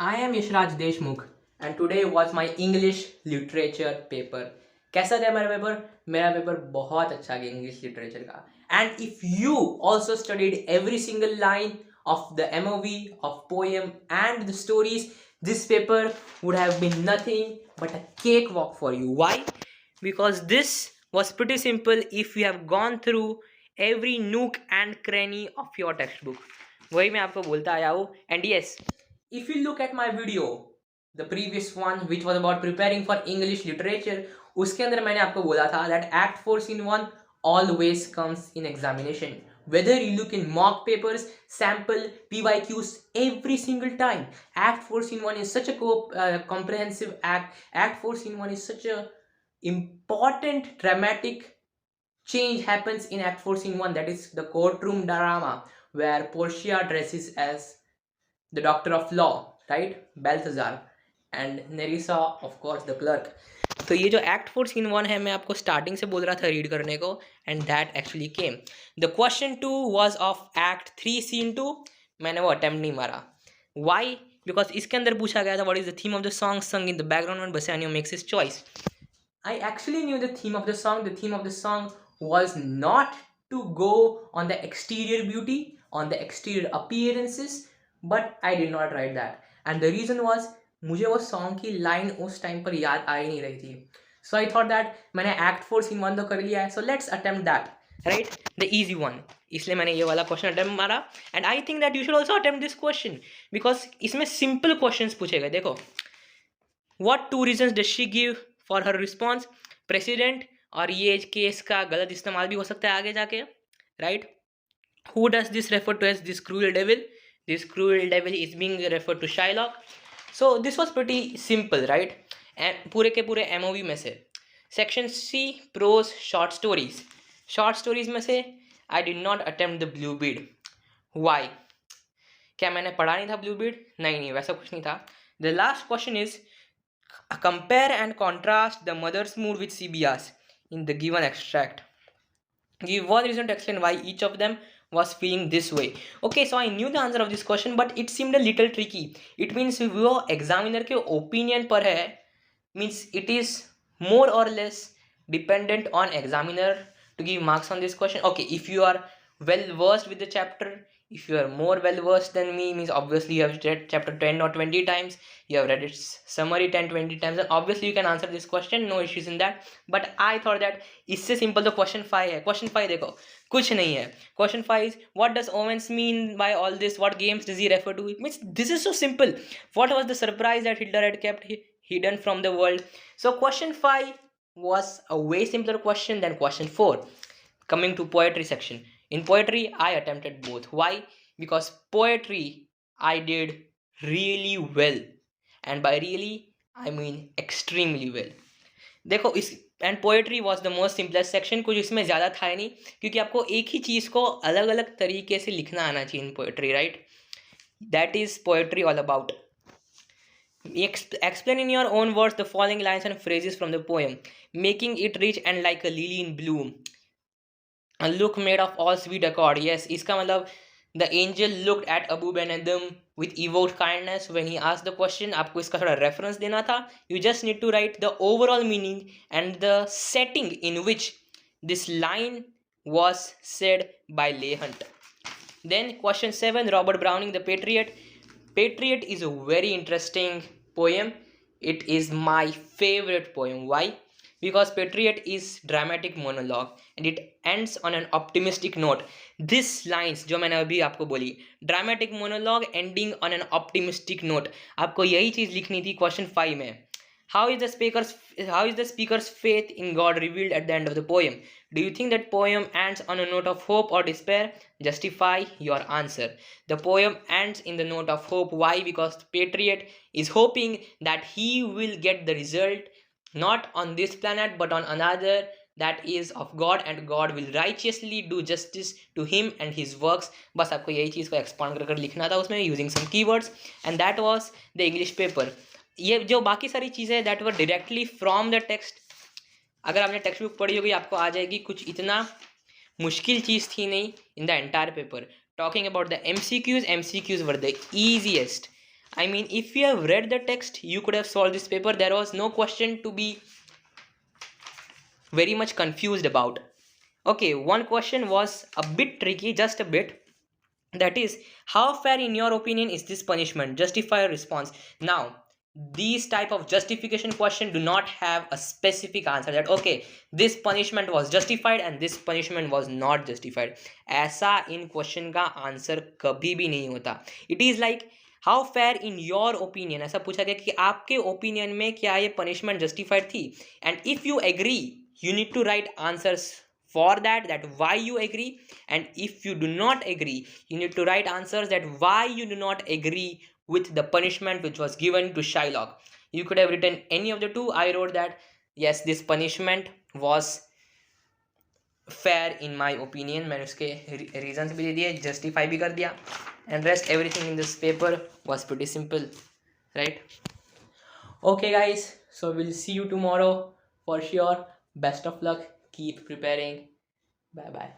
I am Yashraj Deshmukh and today was my English literature paper. कैसा गया मेरा paper? मेरा पेपर बहुत अच्छा गया इंग्लिश लिटरेचर का. And if you also studied every single line of the MOV, of poem and the stories, this paper would have been nothing but a cakewalk for you. Why? Because this was pretty simple if you have gone through every nook and cranny of your textbook. वही मैं आपको बोलता आया हूँ. And yes, if you look at my video, the previous one which was about preparing for English literature, उसके अंदर मैंने आपको बोला था that act 4 scene 1 always comes in examination, whether you look in mock papers, sample, PYQs, every single time. Act 4 scene 1 is such a comprehensive act 4 scene 1 is such a important dramatic change happens in act 4 scene 1, that is the courtroom drama where Portia dresses as the doctor of law, right? Balthazar, and Nerissa, of course, the clerk. तो ये जो act 4 scene 1 है, मैं आपको starting से बोल रहा था रीड करने को, and that actually came. The question 2 was of act 3 scene 2. मैंने वो अटेम्प्ट नहीं मारा. वाई? बिकॉज इसके अंदर पूछा गया था what is the theme of the song संग in the background when Bassanio makes his choice. I actually knew the theme of the song. The theme of the song was not to go on the exterior beauty, on the exterior appearances, but I did not write that. And the reason was मुझे वो song की line उस time पर याद आ ही नहीं रही थी. सो I thought that मैंने एक्ट 4 सीन 1 तो कर लिया है, so let's attempt that, right, the easy one. इसलिए मैंने ये वाला क्वेश्चन अटेम्प्ट मारा. And I think that you should also attempt this question because इसमें सिंपल क्वेश्चन पूछे गए. देखो, what 2 reasons does she give for her response? President, और ये केस का गलत इस्तेमाल भी हो सकता है आगे जाके, right? Who does this refer to as this cruel devil? This cruel devil is being referred to Shylock. So this was pretty simple, right? And पूरे के पूरे MOV में से section C, prose short stories. Short stories में से I did not attempt the blue bead. Why? क्या मैंने पढ़ा नहीं था ब्लू बीड? नहीं, वैसा कुछ नहीं था. The last question is compare and contrast the mother's mood with CBR's in the given extract. Give one reason to explain why each of them was feeling this way. Okay, so I knew the answer of this question, but it seemed a little tricky. It means वो examiner के opinion पर है, means it is more or less dependent on examiner to give marks on this question. Okay, if you are well versed with the chapter, if you are more well versed than me, means obviously you have read chapter 10 or 20 times, you have read its summary 10-20 times, and obviously you can answer this question, no issues in that. But I thought that इससे simple तो question 5 है. question 5 देखो कुछ नहीं है. question 5 is what does Owens mean by all this? What games does he refer to? It means this is so simple. What was the surprise that Hitler had kept hidden from the world? So question 5 was a way simpler question than question 4. Coming to poetry section. In poetry, I attempted both. Why? Because poetry I did really well. And by really, I mean extremely well. देखो इस and poetry was the most simplest section. कुछ इसमें ज़्यादा था ही नहीं, क्योंकि आपको एक ही चीज़ को अलग अलग तरीके से लिखना आना चाहिए in poetry, right? That is poetry all about. Explain in your own words the following lines and phrases from the poem, making it rich and like a lily in bloom. A look made of all sweet accord. Yes, इसका मतलब the angel looked at Abu Ben-Adam with evoked kindness when he asked the question. आपको इसका थोड़ा reference देना था. You just need to write the overall meaning and the setting in which this line was said by Leigh Hunt. Then question 7, Robert Browning, The Patriot. Patriot is a very interesting poem. It is my favorite poem. Why? Because Patriot is dramatic monologue and it ends on an optimistic note. This lines जो मैंने अभी आपको बोली, dramatic monologue ending on an optimistic note, आपको यही चीज़ लिखनी थी question 5 में. How is the speaker's faith in God revealed at the end of the poem? Do you think that poem ends on a note of hope or despair? Justify your answer. The poem ends in the note of hope. Why? Because the patriot is hoping that he will get the result not on this planet but on another that is of God, and God will righteously do justice to him and his works. बस आपको यही चीज़ को expand कर लिखना था उसमें using some keywords, and that was the English paper. ये जो बाकी सारी चीज़ें that were directly from the text. अगर आपने टेक्स्ट बुक पढ़ी होगी आपको आ जाएगी. कुछ इतना मुश्किल चीज़ थी नहीं in the entire paper. Talking about the MCQs were the easiest. I mean, if you have read the text, you could have solved this paper. There was no question to be very much confused about. Okay, one question was a bit tricky, just a bit. That is, how fair in your opinion is this punishment? Justify your response. Now, these type of justification question do not have a specific answer that okay, this punishment was justified and this punishment was not justified. ऐसा इन question का answer कभी भी नहीं होता. It is like how fair in your opinion, ऐसा पूछा गया कि आपके ओपिनियन में क्या ये पनिशमेंट जस्टिफाइड थी. And if you agree, you need to write answers for that why you agree, and if you do not agree, you need to write answers that why you do not agree with the punishment which was given to Shylock. You could have written any of the two. I wrote that yes, this punishment was fair in my opinion. मैंने उसके reasons भी दे दिए, justify भी कर दिया, and rest everything in this paper was pretty simple, right? Okay guys, so we'll see you tomorrow for sure. Best of luck, keep preparing. Bye bye.